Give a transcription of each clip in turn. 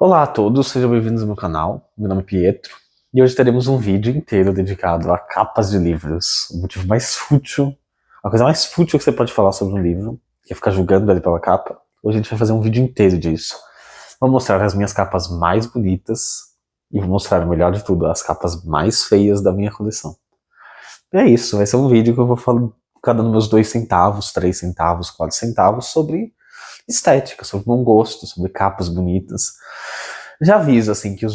Olá a todos, sejam bem-vindos ao meu canal. Meu nome é Pietro e hoje teremos um vídeo inteiro dedicado a capas de livros. O motivo mais fútil, a coisa mais fútil que você pode falar sobre um livro, que é ficar julgando ele pela capa. Hoje a gente vai fazer um vídeo inteiro disso. Vou mostrar as minhas capas mais bonitas e vou mostrar, o melhor de tudo, as capas mais feias da minha coleção. E é isso, vai ser um vídeo que eu vou ficar dando meus 2 centavos, 3 centavos, 4 centavos sobre estética, sobre bom gosto, sobre capas bonitas. Já aviso, assim, que eu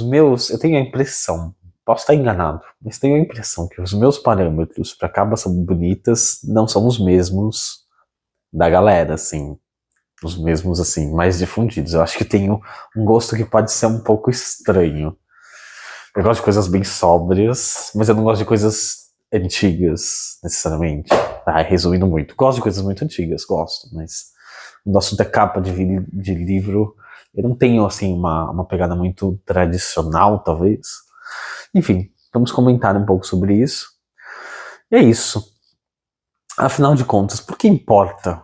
tenho a impressão, posso estar enganado, mas tenho a impressão que os meus parâmetros para capas bonitas não são os mesmos da galera, assim, os mesmos, assim, mais difundidos. Eu acho que tenho um gosto que pode ser um pouco estranho. Eu gosto de coisas bem sóbrias, mas eu não gosto de coisas antigas, necessariamente. Resumindo muito, gosto de coisas muito antigas, gosto, mas o assunto é capa de livro. Eu não tenho, assim, uma pegada muito tradicional, talvez. Enfim, vamos comentar um pouco sobre isso. E é isso. Afinal de contas, por que importa,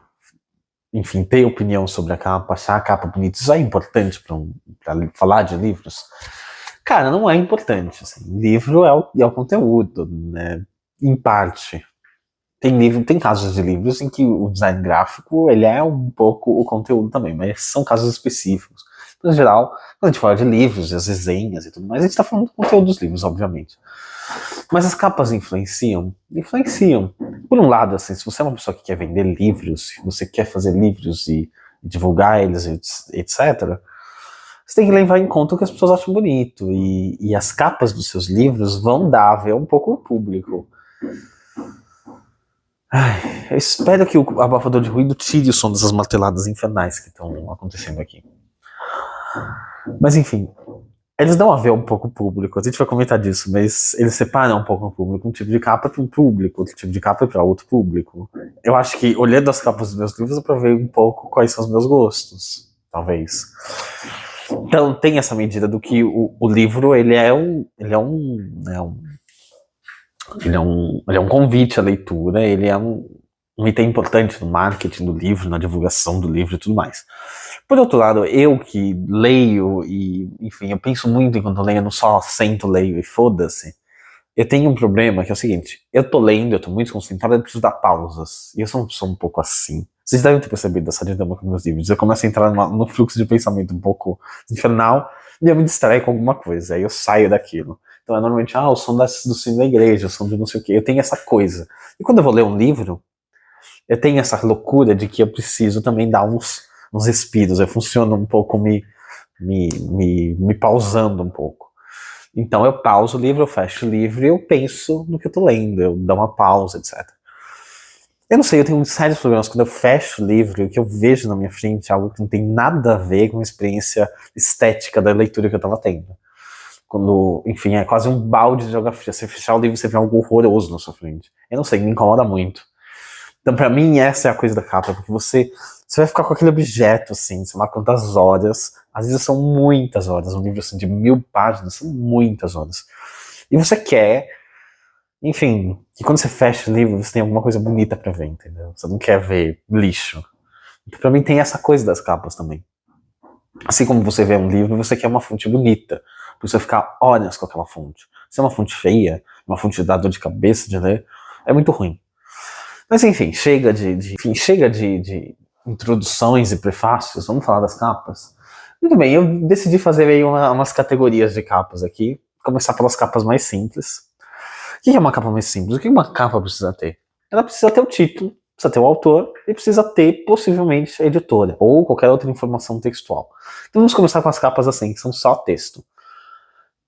enfim, ter opinião sobre a capa, achar a capa bonita? Isso é importante para falar de livros? Cara, não é importante. Assim. Livro é o conteúdo, né? Em parte. Tem casos de livros em que o design gráfico ele é um pouco o conteúdo também, mas são casos específicos. No geral, quando a gente fala de livros, as resenhas e tudo mais, a gente está falando do conteúdo dos livros, obviamente. Mas as capas influenciam? Influenciam. Por um lado, assim, se você é uma pessoa que quer vender livros, se você quer fazer livros e divulgar eles, etc., você tem que levar em conta o que as pessoas acham bonito. E as capas dos seus livros vão dar a ver um pouco o público. Ai, eu espero que o abafador de ruído tire o som dessas marteladas infernais que estão acontecendo aqui. Mas enfim, eles dão a ver um pouco o público, a gente vai comentar disso, mas eles separam um pouco o público, um tipo de capa para um público, outro tipo de capa para outro público. Eu acho que, olhando as capas dos meus livros, eu provei um pouco quais são os meus gostos, talvez. Então tem essa medida do que o livro, ele é um convite à leitura, ele é um item importante no marketing do livro, na divulgação do livro e tudo mais. Por outro lado, eu que leio e, enfim, eu penso muito enquanto eu leio, eu não só sento, leio e foda-se. Eu tenho um problema que é o seguinte, eu tô lendo, eu tô muito concentrado, eu preciso dar pausas. E eu sou um pouco assim. Vocês devem ter percebido essa dinâmica com meus livros. Eu começo a entrar no fluxo de pensamento um pouco infernal e eu me distraio com alguma coisa, aí eu saio daquilo. Então é normalmente, o som do sino da igreja, o som de não sei o quê. Eu tenho essa coisa. E quando eu vou ler um livro, eu tenho essa loucura de que eu preciso também dar uns respiros. Eu funciono um pouco me pausando um pouco. Então eu pauso o livro, eu fecho o livro e eu penso no que eu tô lendo, eu dou uma pausa, etc. Eu não sei, eu tenho sérios problemas quando eu fecho o livro e o que eu vejo na minha frente é algo que não tem nada a ver com a experiência estética da leitura que eu tava tendo. Quando, enfim, é quase um balde de água fria. Você fechar o livro e você vê algo horroroso na sua frente. Eu não sei, me incomoda muito. Então, pra mim, essa é a coisa da capa, porque você vai ficar com aquele objeto, assim, sei lá quantas horas, às vezes são muitas horas, um livro assim de 1000 páginas, são muitas horas. E você quer, enfim, que quando você fecha o livro, você tem alguma coisa bonita pra ver, entendeu? Você não quer ver lixo. Então, pra mim, tem essa coisa das capas também. Assim como você vê um livro, você quer uma fonte bonita, pra você ficar horas com aquela fonte. Se é uma fonte feia, uma fonte que dá dor de cabeça de ler, é muito ruim. Mas enfim, chega de introduções e prefácios, vamos falar das capas. Muito bem, eu decidi fazer aí umas categorias de capas aqui, começar pelas capas mais simples. O que é uma capa mais simples? O que uma capa precisa ter? Ela precisa ter o título, precisa ter o autor e precisa ter, possivelmente, a editora ou qualquer outra informação textual. Então vamos começar com as capas assim, que são só texto.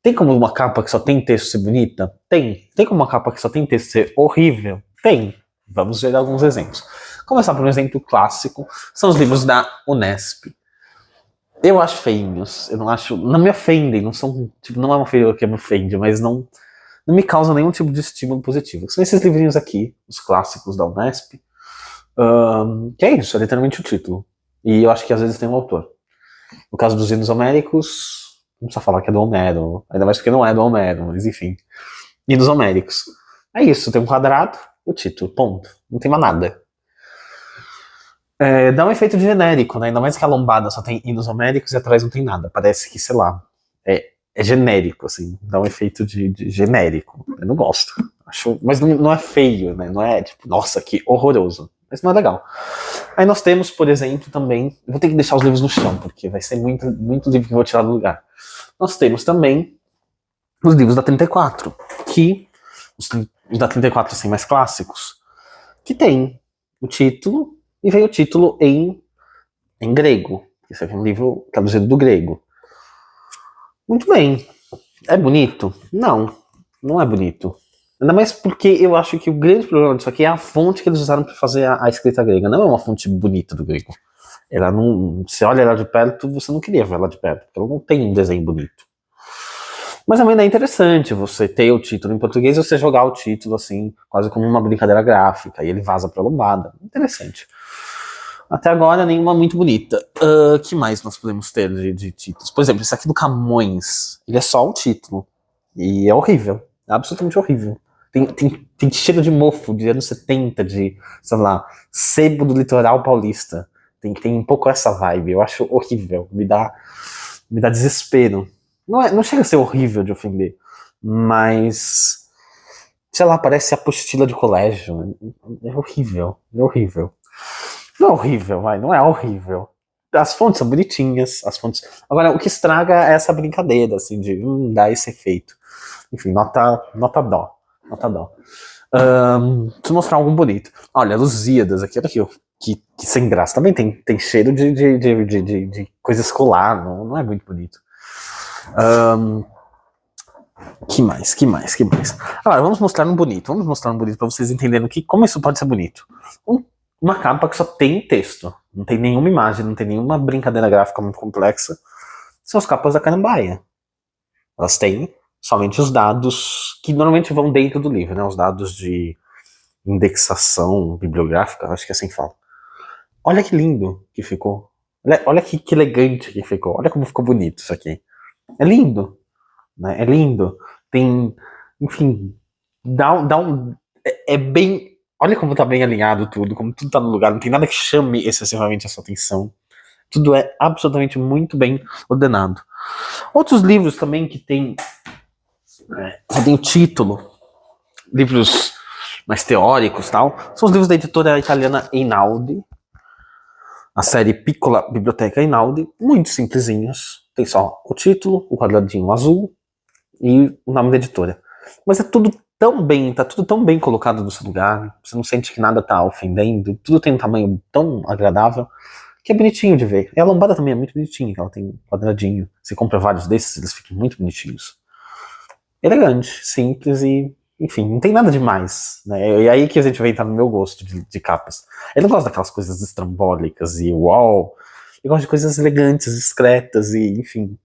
Tem como uma capa que só tem texto ser bonita? Tem. Tem como uma capa que só tem texto ser horrível? Tem. Vamos ver alguns exemplos. Começar por um exemplo clássico, são os livros da Unesp. Eu acho feinhos, eu não acho, não me ofendem, não são, tipo, não é uma feira que me ofende, mas não me causa nenhum tipo de estímulo positivo. São esses livrinhos aqui, os clássicos da Unesp, que é isso, é literalmente o título. E eu acho que às vezes tem um autor. No caso dos hinos homéricos, não precisa falar que é do Homero, ainda mais porque não é do Homero, mas enfim. Hinos homéricos. É isso, tem um quadrado, o título, ponto. Não tem mais nada. Dá um efeito de genérico, né? Ainda mais que a lombada só tem hinos homéricos e atrás não tem nada. Parece que, sei lá, é genérico, assim. Dá um efeito de genérico. Eu não gosto. Mas não é feio, né? Não é tipo, nossa, que horroroso. Mas não é legal. Aí nós temos, por exemplo, também. Eu vou ter que deixar os livros no chão, porque vai ser muito, muito livro que eu vou tirar do lugar. Nós temos também os livros da 34, que. Os da 34, assim, mais clássicos, que tem o título, e veio o título em grego. Esse aqui é um livro traduzido do grego. Muito bem. É bonito? Não, não é bonito. Ainda mais porque eu acho que o grande problema disso aqui é a fonte que eles usaram para fazer a escrita grega. Não é uma fonte bonita do grego. Ela não. Você olha ela de perto, você não queria ver ela de perto, porque ela não tem um desenho bonito. Mas também é interessante você ter o título em português e você jogar o título assim, quase como uma brincadeira gráfica, e ele vaza pra lombada. Interessante. Até agora, nenhuma muito bonita. Que mais nós podemos ter de títulos? Por exemplo, esse aqui do Camões. Ele é só um título. E é horrível. É absolutamente horrível. Tem cheiro de mofo de anos 70, de, sei lá, sebo do litoral paulista. Tem um pouco essa vibe. Eu acho horrível. Me dá desespero. Não chega a ser horrível de ofender, mas, sei lá, parece apostila de colégio. É horrível, é horrível. Não é horrível, vai, não é horrível. As fontes são bonitinhas, as fontes. Agora, o que estraga é essa brincadeira, assim, de dar esse efeito. Enfim, nota dó. Nota dó. Deixa eu mostrar algo bonito. Olha, Lusíadas aqui, olha aqui, que sem graça. Também tem cheiro de coisa escolar, não é muito bonito. Que mais? Agora, vamos mostrar um bonito. Vamos mostrar um bonito para vocês entenderem como isso pode ser bonito. Uma capa que só tem texto. Não tem nenhuma imagem, não tem nenhuma brincadeira gráfica muito complexa. São as capas da Carambaia. Elas têm somente os dados que normalmente vão dentro do livro, né? Os dados de indexação bibliográfica, acho que é assim que fala. Olha que lindo que ficou. Olha que elegante que ficou. Olha como ficou bonito isso aqui. É lindo, né? É lindo. Tem, enfim, dá um. É bem. Olha como tá bem alinhado tudo, como tudo tá no lugar, não tem nada que chame excessivamente a sua atenção. Tudo é absolutamente muito bem ordenado. Outros livros também que tem o título, livros mais teóricos tal, são os livros da editora italiana Einaudi, a série Piccola Biblioteca Einaudi, muito simplesinhos. Tem só o título, o quadradinho azul e o nome da editora. Mas é tudo tá tudo tão bem colocado no seu lugar, você não sente que nada tá ofendendo, tudo tem um tamanho tão agradável, que é bonitinho de ver. E a lombada também é muito bonitinha, ela tem um quadradinho. Você compra vários desses, eles ficam muito bonitinhos. Elegante, simples e, enfim, não tem nada demais, né? E aí que a gente vai entrar no meu gosto de capas. Eu não gosto daquelas coisas estrambólicas e uau. Eu gosto de coisas elegantes, discretas e, enfim.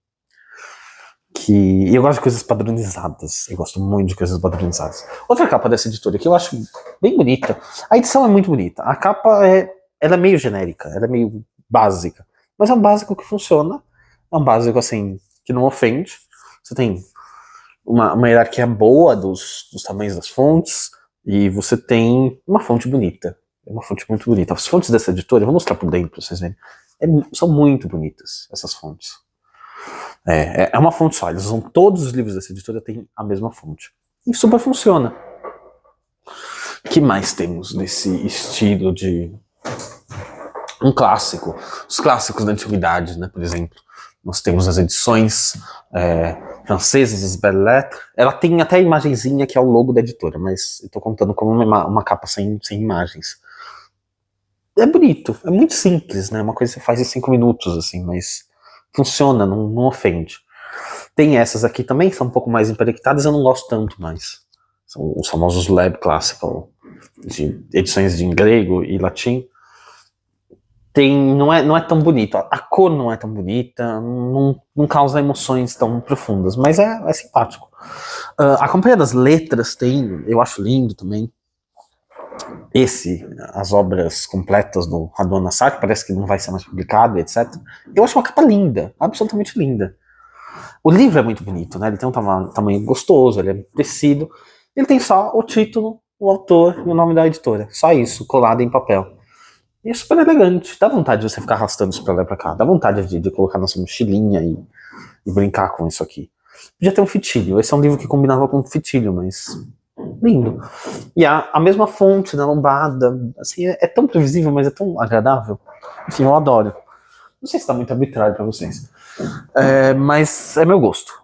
E eu gosto de coisas padronizadas. Eu gosto muito de coisas padronizadas. Outra capa dessa editora que eu acho bem bonita. A edição é muito bonita. A capa ela é meio genérica, ela é meio básica. Mas é um básico que funciona. É um básico, assim, que não ofende. Você tem uma hierarquia boa dos tamanhos das fontes. E você tem uma fonte bonita. É uma fonte muito bonita. As fontes dessa editora, eu vou mostrar por dentro pra vocês verem. São muito bonitas, essas fontes. É uma fonte só, eles usam todos os livros dessa editora, tem a mesma fonte. E super funciona. O que mais temos nesse estilo de um clássico? Os clássicos da antiguidade, né, por exemplo. Nós temos as edições francesas, as Belles Lettres. Ela tem até a imagenzinha que é o logo da editora, mas eu tô contando como uma capa sem imagens. É bonito, é muito simples, né? Uma coisa que você faz em 5 minutos, assim, mas funciona, não ofende. Tem essas aqui também, que são um pouco mais emperectadas, eu não gosto tanto mais. São os famosos Lab Classical, de edições de grego e latim. Não é tão bonito, a cor não é tão bonita, não causa emoções tão profundas, mas é simpático. A Companhia das Letras tem, eu acho lindo também, as obras completas do Radwan Nassar, que parece que não vai ser mais publicado, etc. Eu acho uma capa linda, absolutamente linda. O livro é muito bonito, né? Ele tem um tamanho gostoso, ele é tecido. Ele tem só o título, o autor e o nome da editora. Só isso, colado em papel. E é super elegante. Dá vontade de você ficar arrastando isso pra lá e pra cá. Dá vontade de colocar na sua mochilinha e brincar com isso aqui. Podia ter um fitilho. Esse é um livro que combinava com fitilho, mas lindo. E a mesma fonte na lombada. Assim, é tão previsível, mas é tão agradável. Enfim, eu adoro. Não sei se tá muito arbitrário pra vocês. Mas é meu gosto.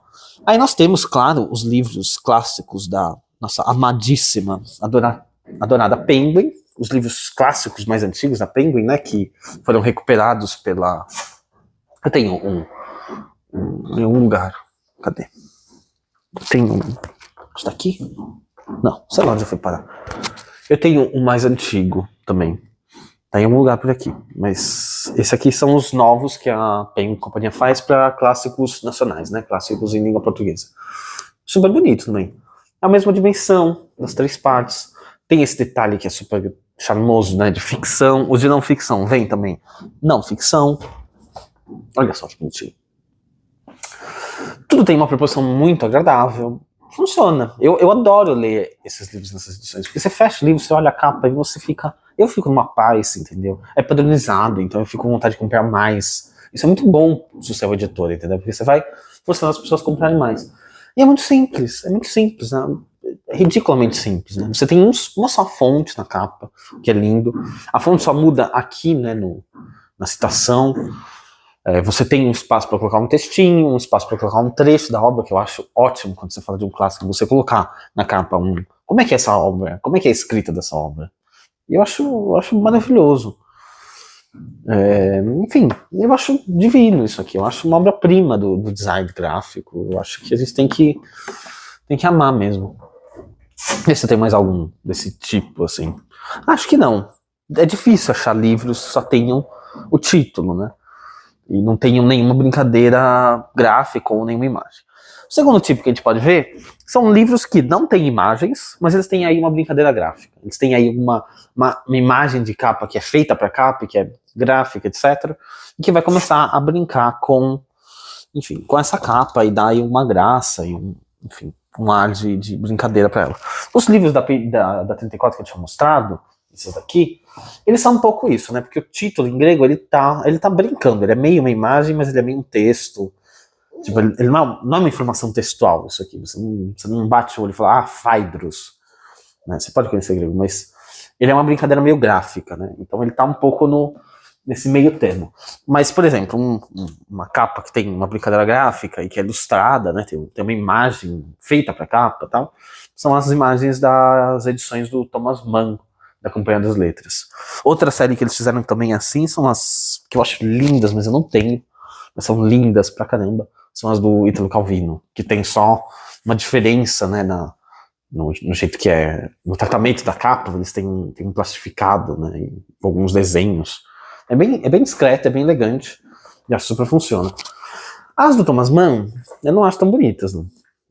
Aí nós temos, claro, os livros clássicos da nossa amadíssima, adorada Penguin. Os livros clássicos mais antigos da Penguin, né, que foram recuperados pela... Eu tenho em um lugar. Cadê? Tem um... Está aqui? Não, sei lá onde foi parar. Eu tenho um mais antigo também. Tá em algum lugar por aqui. Mas esse aqui são os novos que a Penguin Companhia faz para clássicos nacionais, né? Clássicos em língua portuguesa. Super bonito também. É a mesma dimensão das 3 partes. Tem esse detalhe que é super charmoso, né? De ficção. Os de não ficção vem também. Não ficção. Olha só que bonitinho. Tudo tem uma proporção muito agradável. Funciona. Eu adoro ler esses livros nessas edições. Porque você fecha o livro, você olha a capa e você fica... Eu fico numa paz, entendeu? É padronizado, então eu fico com vontade de comprar mais. Isso é muito bom se você é o editor, entendeu? Porque você vai forçando as pessoas a comprarem mais. E é muito simples, né? É ridiculamente simples, né? Você tem uma só fonte na capa, que é lindo. A fonte só muda aqui, né, na citação. Você tem um espaço para colocar um textinho, um espaço para colocar um trecho da obra, que eu acho ótimo quando você fala de um clássico, você colocar na capa como é que é essa obra, como é que é a escrita dessa obra. E eu acho maravilhoso. Enfim, eu acho divino isso aqui. Eu acho uma obra-prima do design gráfico. Eu acho que a gente tem que amar mesmo. E se tem mais algum desse tipo, assim? Acho que não. É difícil achar livros que só tenham o título, né? E não tenham nenhuma brincadeira gráfica ou nenhuma imagem. O segundo tipo que a gente pode ver são livros que não têm imagens, mas eles têm aí uma brincadeira gráfica. Eles têm aí uma imagem de capa que é feita para capa, que é gráfica, etc. E que vai começar a brincar com essa capa e dar aí uma graça e um ar de brincadeira para ela. Os livros da 34 que eu tinha mostrado, esses daqui, eles são um pouco isso, né? Porque o título em grego, ele tá brincando. Ele é meio uma imagem, mas ele é meio um texto. Tipo, ele não é uma informação textual, isso aqui. Você não bate o olho e fala, Phaedrus. Né? Você pode conhecer grego, mas ele é uma brincadeira meio gráfica, né? Então ele tá um pouco nesse meio termo. Mas, por exemplo, uma capa que tem uma brincadeira gráfica e que é ilustrada, né? Tem uma imagem feita para capa e tal, são as imagens das edições do Thomas Mann, da Companhia das Letras. Outra série que eles fizeram também assim são as que eu acho lindas, mas eu não tenho, mas são lindas pra caramba, são as do Ítalo Calvino, que tem só uma diferença, né, no jeito que é, no tratamento da capa, eles têm um plastificado, né, e alguns desenhos. É bem discreto, é bem elegante, e acho que super funciona. As do Thomas Mann, eu não acho tão bonitas, né?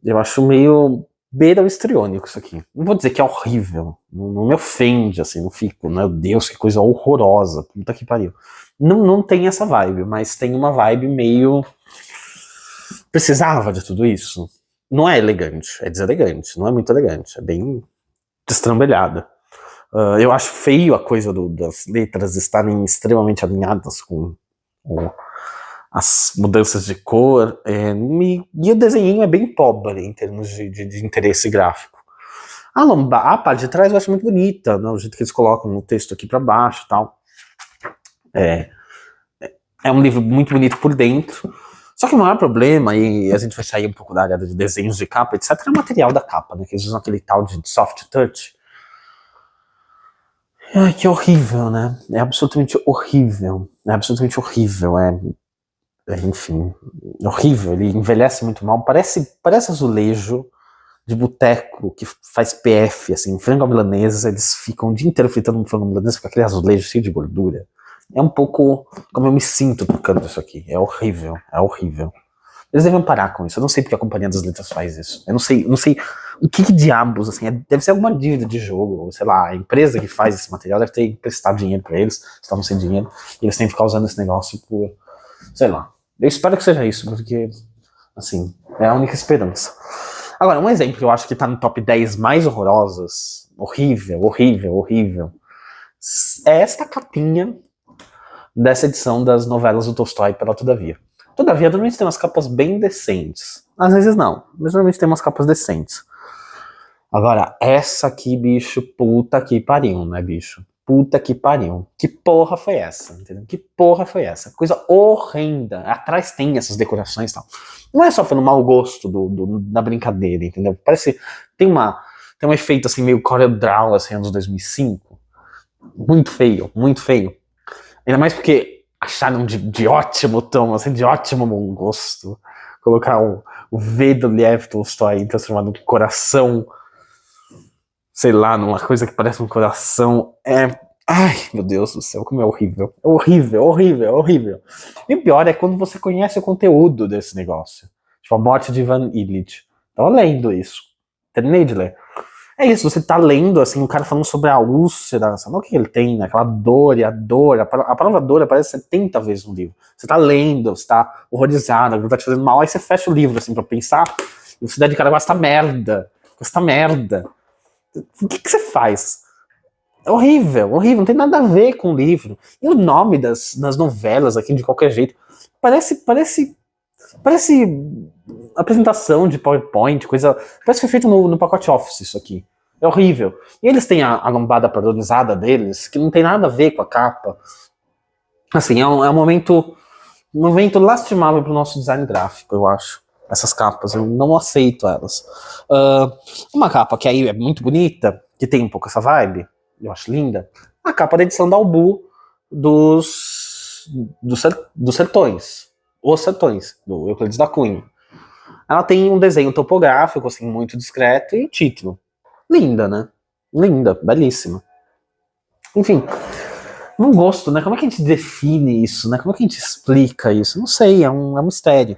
Eu acho meio beira o histriônico isso aqui. Não vou dizer que é horrível, não me ofende, assim, não fico, meu Deus, que coisa horrorosa, puta que pariu. Não tem essa vibe, mas tem uma vibe meio... Precisava de tudo isso? Não é elegante, é deselegante, não é muito elegante, é bem destrambelhada. Eu acho feio a coisa das letras estarem extremamente alinhadas com as mudanças de cor, e o desenho é bem pobre em termos de interesse gráfico. A parte de trás eu acho muito bonita, né, o jeito que eles colocam o texto aqui para baixo e tal. É um livro muito bonito por dentro, só que o maior problema, e a gente vai sair um pouco da área de desenhos de capa, etc., é o material da capa, né, que eles usam aquele tal de soft touch. Que horrível, né? É absolutamente horrível. Enfim, horrível. Ele envelhece muito mal. Parece azulejo de boteco que faz PF, assim, frango à milanesa. Eles ficam o dia inteiro fritando um frango à milanesa com aquele azulejo cheio de gordura. É um pouco como eu me sinto tocando isso aqui. É horrível. Eles devem parar com isso. Eu não sei porque a Companhia das Letras faz isso. Eu não sei o que diabos, assim, deve ser alguma dívida de jogo, ou sei lá, a empresa que faz esse material deve ter emprestado dinheiro pra eles, estavam sem dinheiro, e eles têm que ficar usando esse negócio por, sei lá. Eu espero que seja isso, porque, assim, é a única esperança. Agora, um exemplo que eu acho que tá no top 10 mais horrorosas, horrível, é esta capinha dessa edição das novelas do Tolstói pela Todavia. Todavia, normalmente tem umas capas bem decentes. Às vezes não, mas normalmente tem umas capas decentes. Agora, essa aqui, bicho, puta que pariu, né, bicho? Puta que pariu. Que porra foi essa? Entendeu? Que porra foi essa? Coisa horrenda. Atrás tem essas decorações e tal. Não é só pelo mau gosto da brincadeira, entendeu? Parece. Tem um efeito assim, meio CorelDRAW, assim, anos 2005. Muito feio, muito feio. Ainda mais porque acharam de ótimo tom, assim, de ótimo bom gosto. Colocar o V do Lev Tolstói transformado num coração, sei lá, numa coisa que parece um coração. Ai, meu Deus do céu, como é horrível. É horrível, horrível, horrível. E o pior é quando você conhece o conteúdo desse negócio. Tipo, a morte de Ivan Illich. Tava lendo isso. Terminei de ler. É isso, você tá lendo, assim, o cara falando sobre a úlcera, sabe o que ele tem, né? Aquela dor e a dor. A palavra dor aparece 70 vezes no livro. Você tá lendo, você tá horrorizado, aquilo tá te fazendo mal, aí você fecha o livro, assim, pra pensar, e você dá de cara com essa merda. Com essa merda. O que você faz? É horrível, horrível, não tem nada a ver com o livro. E o nome das novelas aqui, de qualquer jeito, parece apresentação de PowerPoint, coisa. Parece que foi feito no pacote Office isso aqui. É horrível. E eles têm a lombada padronizada deles, que não tem nada a ver com a capa. Assim, é um momento lastimável pro nosso design gráfico, eu acho. Essas capas, eu não aceito elas. Uma capa que aí é muito bonita, que tem um pouco essa vibe, eu acho linda, a capa da edição da Albu dos Sertões. Os Sertões, do Euclides da Cunha. Ela tem um desenho topográfico, assim, muito discreto, e título. Linda, né? Linda, belíssima. Enfim, não gosto, né? Como é que a gente define isso, né? Como é que a gente explica isso? Não sei, é um mistério.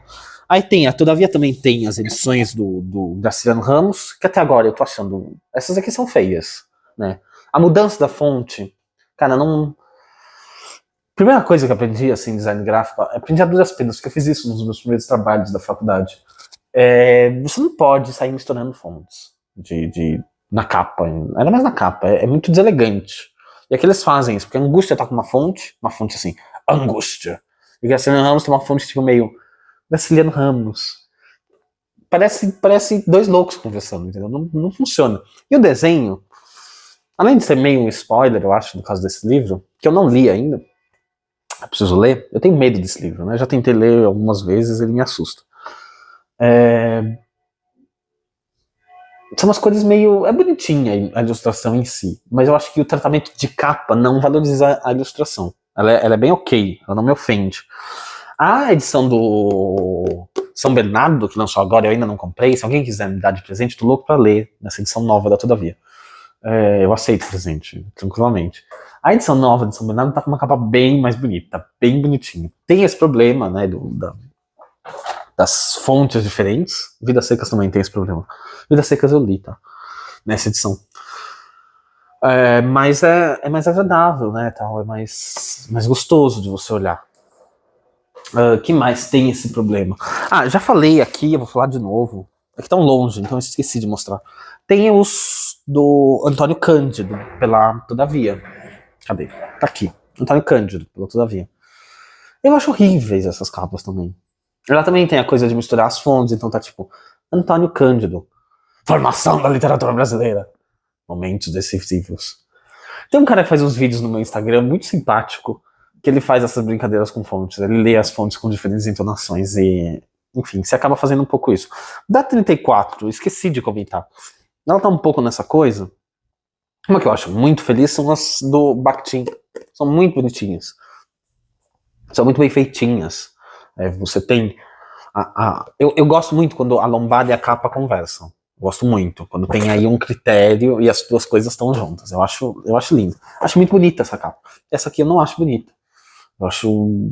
Aí Todavia também tem as edições do Graciliano Ramos, que até agora eu tô achando, essas aqui são feias, né? A mudança da fonte, cara, não... Primeira coisa que eu aprendi, assim, design gráfico, aprendi a duras penas, porque eu fiz isso nos meus primeiros trabalhos da faculdade. Você não pode sair misturando fontes na capa, ainda mais na capa, é muito deselegante. E é que eles fazem isso, porque a Angústia tá com uma fonte assim, Angústia. E Graciliano Ramos tem uma fonte tipo meio Graciliano Ramos. Parece dois loucos conversando, entendeu? Não funciona. E o desenho, além de ser meio um spoiler, eu acho, no caso desse livro, que eu não li ainda, eu preciso ler, eu tenho medo desse livro, né? Já tentei ler algumas vezes, ele me assusta. São umas cores meio... É bonitinha a ilustração em si, mas eu acho que o tratamento de capa não valoriza a ilustração. Ela é bem ok, ela não me ofende. A edição do São Bernardo, que lançou agora, eu ainda não comprei. Se alguém quiser me dar de presente, tô louco pra ler nessa edição nova da Todavia. Eu aceito presente, tranquilamente. A edição nova de São Bernardo tá com uma capa bem mais bonita, bem bonitinha. Tem esse problema, né, das fontes diferentes. Vidas Secas também tem esse problema. Vidas Secas eu li, tá? Nessa edição. Mas é mais agradável, né, tal, é mais gostoso de você olhar. Que mais tem esse problema? Já falei aqui, eu vou falar de novo. É que tão longe, então eu esqueci de mostrar. Tem os do Antônio Cândido, pela Todavia. Cadê? Tá aqui. Antônio Cândido, pela Todavia. Eu acho horríveis essas capas também. Ela também tem a coisa de misturar as fontes, então tá tipo, Antônio Cândido. Formação da literatura brasileira. Momentos decisivos. Tem um cara que faz uns vídeos no meu Instagram muito simpático, que ele faz essas brincadeiras com fontes. Ele lê as fontes com diferentes entonações e... Enfim, você acaba fazendo um pouco isso. Da 34, esqueci de comentar. Ela tá um pouco nessa coisa. Uma que eu acho muito feliz são as do Bakhtin. São muito bonitinhas. São muito bem feitinhas. Você tem... Eu gosto muito quando a lombada e a capa conversam. Gosto muito. Quando tem aí um critério e as duas coisas estão juntas. Eu acho lindo. Acho muito bonita essa capa. Essa aqui eu não acho bonita. Eu acho...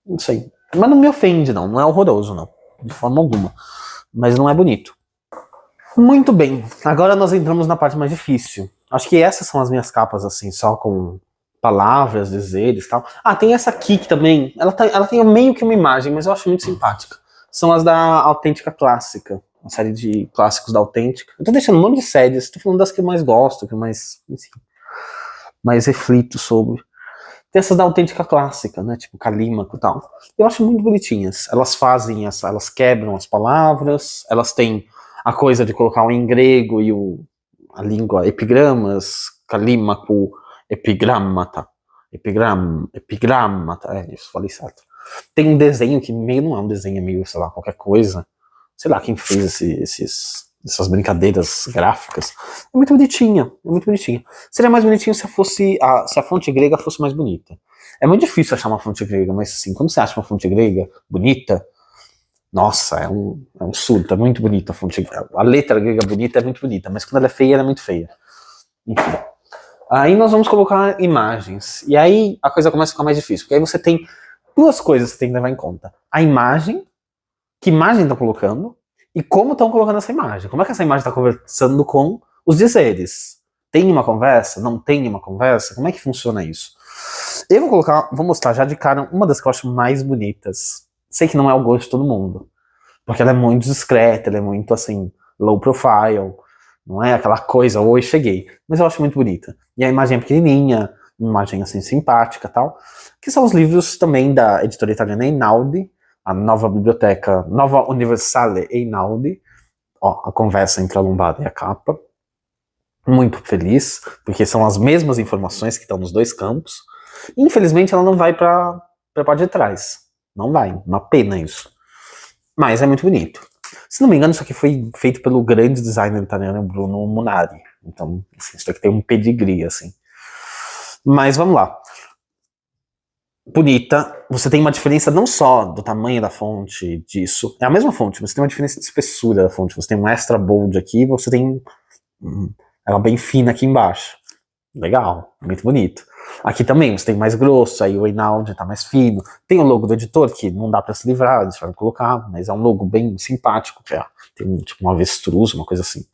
Não sei. Mas não me ofende, não. Não é horroroso, não. De forma alguma. Mas não é bonito. Muito bem. Agora nós entramos na parte mais difícil. Acho que essas são as minhas capas, assim, só com palavras, dizeres e tal. Tem essa aqui que também... Ela tem meio que uma imagem, mas eu acho muito simpática. São as da Autêntica Clássica. Uma série de clássicos da Autêntica. Eu tô deixando um monte de séries. Tô falando das que eu mais gosto, que eu mais... Enfim. mas reflito sobre. Tem essas da autêntica clássica, né? Tipo Calímaco e tal. Eu acho muito bonitinhas. Elas fazem elas quebram as palavras, elas têm a coisa de colocar o em grego e a língua epigramas, Calímaco, epigrammata. Epigrammata, é isso, falei certo. Tem um desenho que meio não é um desenho, é meio, sei lá, qualquer coisa. Sei lá quem fez essas brincadeiras gráficas. É muito bonitinha, é muito bonitinha. Seria mais bonitinho se a fonte grega fosse mais bonita. É muito difícil achar uma fonte grega, mas assim, quando você acha uma fonte grega bonita, nossa, é um surto, é muito bonita a fonte grega. A letra grega bonita é muito bonita, mas quando ela é feia, ela é muito feia. Enfim. Aí nós vamos colocar imagens. E aí a coisa começa a ficar mais difícil, porque aí você tem duas coisas que você tem que levar em conta. A imagem, que imagem estão colocando, e como estão colocando essa imagem. Como é que essa imagem está conversando com os dizeres? Tem uma conversa? Não tem uma conversa? Como é que funciona isso? Eu vou mostrar já de cara uma das que eu acho mais bonitas. Sei que não é o gosto de todo mundo, porque ela é muito discreta, ela é muito assim, low profile, não é aquela coisa, oi, cheguei. Mas eu acho muito bonita. E a imagem é pequenininha, imagem assim simpática e tal, que são os livros também da editora italiana Einaudi, a nova biblioteca, Nova Universale Einaudi, ó, a conversa entre a lombada e a capa. Muito feliz, porque são as mesmas informações que estão nos dois campos. Infelizmente ela não vai para a parte de trás. Não vai, uma pena isso. Mas é muito bonito. Se não me engano, isso aqui foi feito pelo grande designer italiano Bruno Munari. Então, assim, isso aqui tem um pedigree, assim. Mas vamos lá. Bonita, você tem uma diferença não só do tamanho da fonte, disso, é a mesma fonte, você tem uma diferença de espessura da fonte, você tem um extra bold aqui, você tem ela bem fina aqui embaixo, legal, muito bonito. Aqui também você tem mais grosso, aí o Einaudi tá mais fino, tem o logo do editor que não dá pra se livrar, eles vai colocar, mas é um logo bem simpático, que tem tipo um avestruz, uma coisa assim.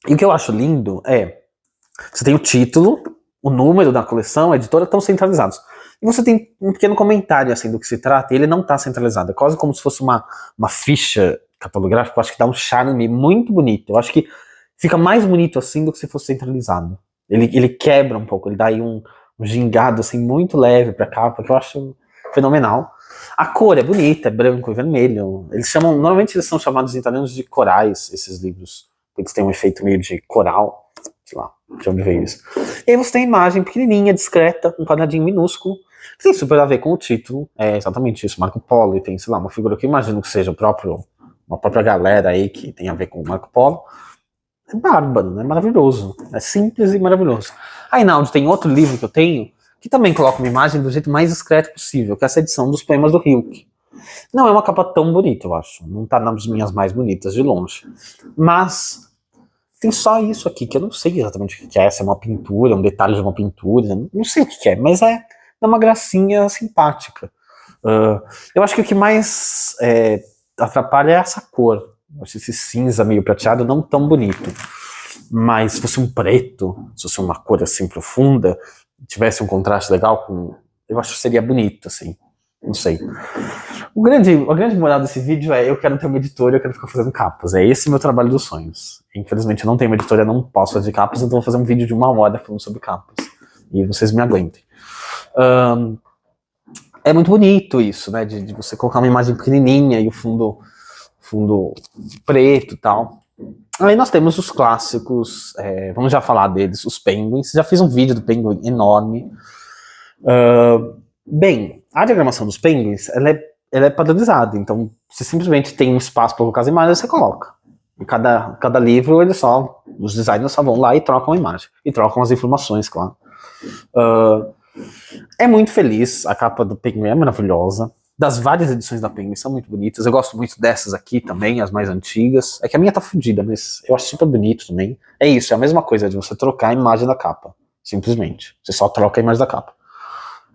E o que eu acho lindo é, você tem o título, o número da coleção, a editora, estão centralizados. E você tem um pequeno comentário assim do que se trata, e ele não está centralizado. É quase como se fosse uma ficha catalográfica. Eu acho que dá um charme muito bonito. Eu acho que fica mais bonito assim do que se fosse centralizado. Ele quebra um pouco, ele dá aí um gingado assim muito leve pra capa, que eu acho fenomenal. A cor é bonita, é branco e vermelho. Normalmente eles são chamados em italianos de corais, esses livros. Eles têm um efeito meio de coral. Sei lá, de onde veio isso. E aí você tem a imagem pequenininha, discreta, um quadradinho minúsculo, que tem super a ver com o título, é exatamente isso, Marco Polo, e tem, sei lá, uma figura que eu imagino que seja uma própria galera aí que tem a ver com o Marco Polo. É bárbaro, né? Maravilhoso. É simples e maravilhoso. Aí na onde tem outro livro que eu tenho, que também coloca uma imagem do jeito mais discreto possível, que é essa edição dos poemas do Hilke. Não é uma capa tão bonita, eu acho. Não tá nas minhas mais bonitas de longe. Mas tem só isso aqui, que eu não sei exatamente o que é, se é uma pintura, um detalhe de uma pintura, não sei o que é, mas é uma gracinha simpática. Eu acho que o que mais atrapalha é essa cor. Eu acho esse cinza meio prateado não tão bonito. Mas se fosse um preto, se fosse uma cor assim profunda, tivesse um contraste legal, eu acho que seria bonito, assim. Não sei. A grande moral desse vídeo é: eu quero ter uma editora, eu quero ficar fazendo capas. É esse o meu trabalho dos sonhos. Infelizmente eu não tenho uma editora, eu não posso fazer capas, então vou fazer um vídeo de 1 hora falando sobre capas. E vocês me aguentem. É muito bonito isso, né? De você colocar uma imagem pequenininha e o fundo preto e tal. Aí nós temos os clássicos, vamos já falar deles, os Penguins. Já fiz um vídeo do Penguin enorme. Bem, a diagramação dos Penguins, ela é padronizada, então você simplesmente tem um espaço para colocar as imagens, você coloca. Em cada livro, os designers só vão lá e trocam a imagem. E trocam as informações, claro. É muito feliz, a capa do Penguin é maravilhosa. Das várias edições da Penguin são muito bonitas. Eu gosto muito dessas aqui também, as mais antigas. É que a minha tá fodida, mas eu acho super bonito também. É isso, é a mesma coisa de você trocar a imagem da capa. Simplesmente. Você só troca a imagem da capa.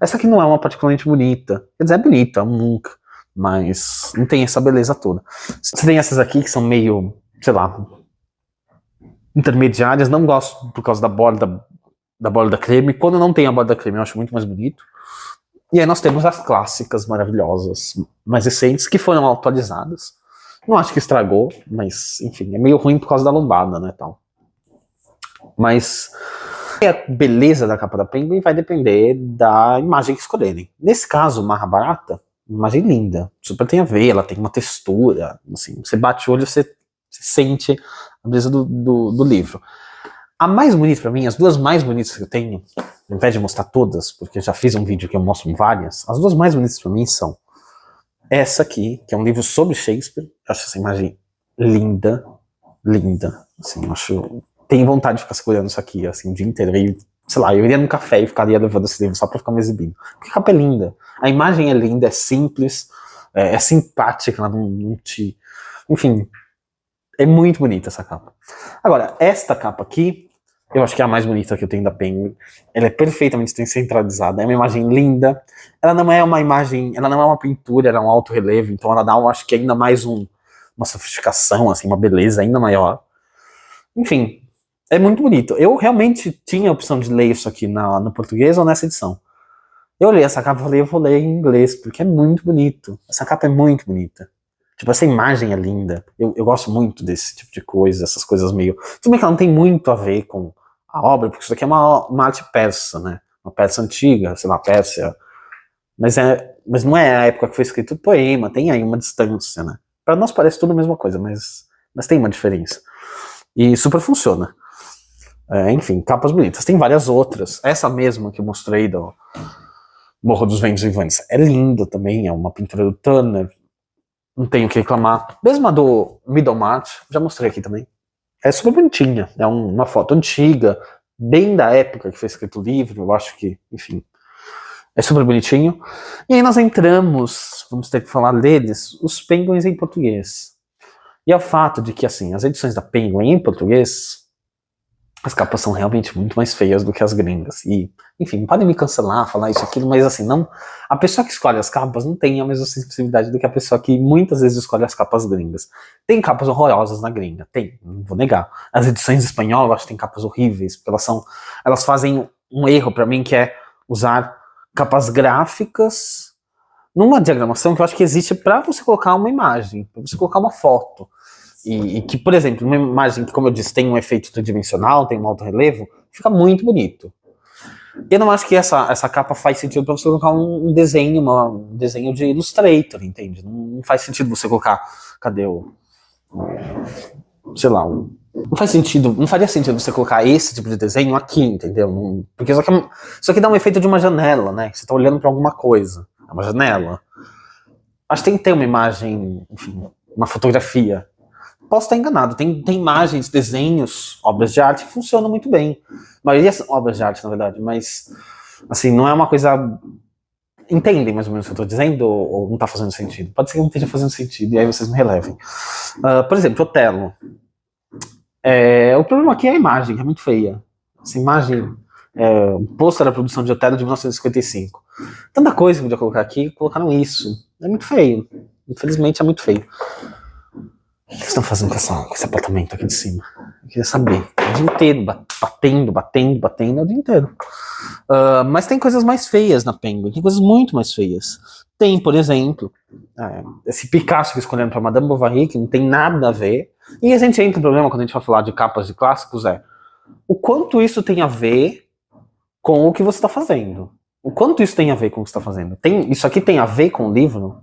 Essa aqui não é uma particularmente bonita. Quer dizer, é bonita, nunca. Mas não tem essa beleza toda. Você tem essas aqui que são meio, sei lá, intermediárias. Não gosto por causa da borda creme. Quando não tem a borda creme, eu acho muito mais bonito. E aí nós temos as clássicas maravilhosas, mais recentes, que foram atualizadas. Não acho que estragou, mas, enfim, é meio ruim por causa da lombada, né, tal. Mas a beleza da capa da Penguin vai depender da imagem que escolherem. Nesse caso, Mahabharata, imagem linda, super tem a ver, ela tem uma textura, assim, você bate o olho, você sente a beleza do livro. A mais bonita pra mim, as duas mais bonitas que eu tenho, ao invés de mostrar todas, porque eu já fiz um vídeo que eu mostro várias, as duas mais bonitas pra mim são essa aqui, que é um livro sobre Shakespeare. Eu acho essa imagem linda, linda, assim, eu acho... Tenho vontade de ficar segurando isso aqui, assim, o dia inteiro. E, sei lá, eu iria no café e ficaria levando esse livro só pra ficar me exibindo. Porque a capa é linda. A imagem é linda, é simples, é simpática, ela não te... Enfim, é muito bonita essa capa. Agora, esta capa aqui, eu acho que é a mais bonita que eu tenho da Penguin. Ela é perfeitamente centralizada, é uma imagem linda. Ela não é uma imagem, ela não é uma pintura, ela é um alto relevo, então ela dá, eu acho que ainda mais uma sofisticação, assim, uma beleza ainda maior. Enfim, é muito bonito. Eu realmente tinha a opção de ler isso aqui no português ou nessa edição. Eu olhei essa capa e falei, eu vou ler em inglês, porque é muito bonito. Essa capa é muito bonita. Tipo, essa imagem é linda. Eu gosto muito desse tipo de coisa, essas coisas meio... Tudo bem que ela não tem muito a ver com a obra, porque isso aqui é uma arte persa, né? Uma persa antiga, sei lá, Pérsia. Mas não é a época que foi escrito o poema, tem aí uma distância, né? Pra nós parece tudo a mesma coisa, mas tem uma diferença. E super funciona. Enfim, capas bonitas. Tem várias outras. Essa mesma que eu mostrei do Morro dos Ventos Vivantes é linda também, é uma pintura do Turner. Não tenho o que reclamar. Mesmo a do Middlemarch, já mostrei aqui também. É super bonitinha. É uma foto antiga, bem da época que foi escrito o livro. Eu acho que, enfim, é super bonitinho. E aí nós entramos, vamos ter que falar deles, os Penguins em português. E é o fato de que, assim, as edições da Penguin em português, as capas são realmente muito mais feias do que as gringas. E, enfim, podem me cancelar, falar isso, aquilo, mas assim, não, a pessoa que escolhe as capas não tem a mesma sensibilidade do que a pessoa que muitas vezes escolhe as capas gringas. Tem capas horrorosas na gringa, tem, não vou negar. As edições espanholas, eu acho que tem capas horríveis, porque elas fazem um erro pra mim, que é usar capas gráficas numa diagramação que eu acho que existe pra você colocar uma imagem, pra você colocar uma foto. E que, por exemplo, uma imagem que, como eu disse, tem um efeito tridimensional, tem um alto relevo, fica muito bonito. Eu não acho que essa capa faz sentido para você colocar um desenho, um desenho de Illustrator, entende? Não faz sentido você colocar, cadê sei lá, não faz sentido, não faria sentido você colocar esse tipo de desenho aqui, entendeu? Porque isso aqui dá um efeito de uma janela, né? Você tá olhando para alguma coisa, é uma janela. Acho que tem que ter uma imagem, enfim, uma fotografia. Posso estar enganado, tem imagens, desenhos, obras de arte que funcionam muito bem. A maioria são obras de arte, na verdade, mas, assim, não é uma coisa... Entendem mais ou menos o que eu estou dizendo ou não está fazendo sentido? Pode ser que não esteja fazendo sentido, e aí vocês me relevem. Por exemplo, Otelo. O problema aqui é a imagem, que é muito feia. Essa imagem, pôster da produção de Otelo de 1955. Tanta coisa que eu podia colocar aqui, colocaram isso. É muito feio. Infelizmente é muito feio. O que eles estão fazendo com esse apartamento aqui de cima? Eu queria saber. O dia inteiro, batendo é o dia inteiro. Mas tem coisas mais feias na Penguin, tem coisas muito mais feias. Tem, por exemplo, esse Picasso que escolheram para Madame Bovary, que não tem nada a ver. E a gente entra no problema quando a gente vai falar de capas de clássicos, o quanto isso tem a ver com o que você está fazendo. O quanto isso tem a ver com o que você está fazendo. Isso aqui tem a ver com o livro?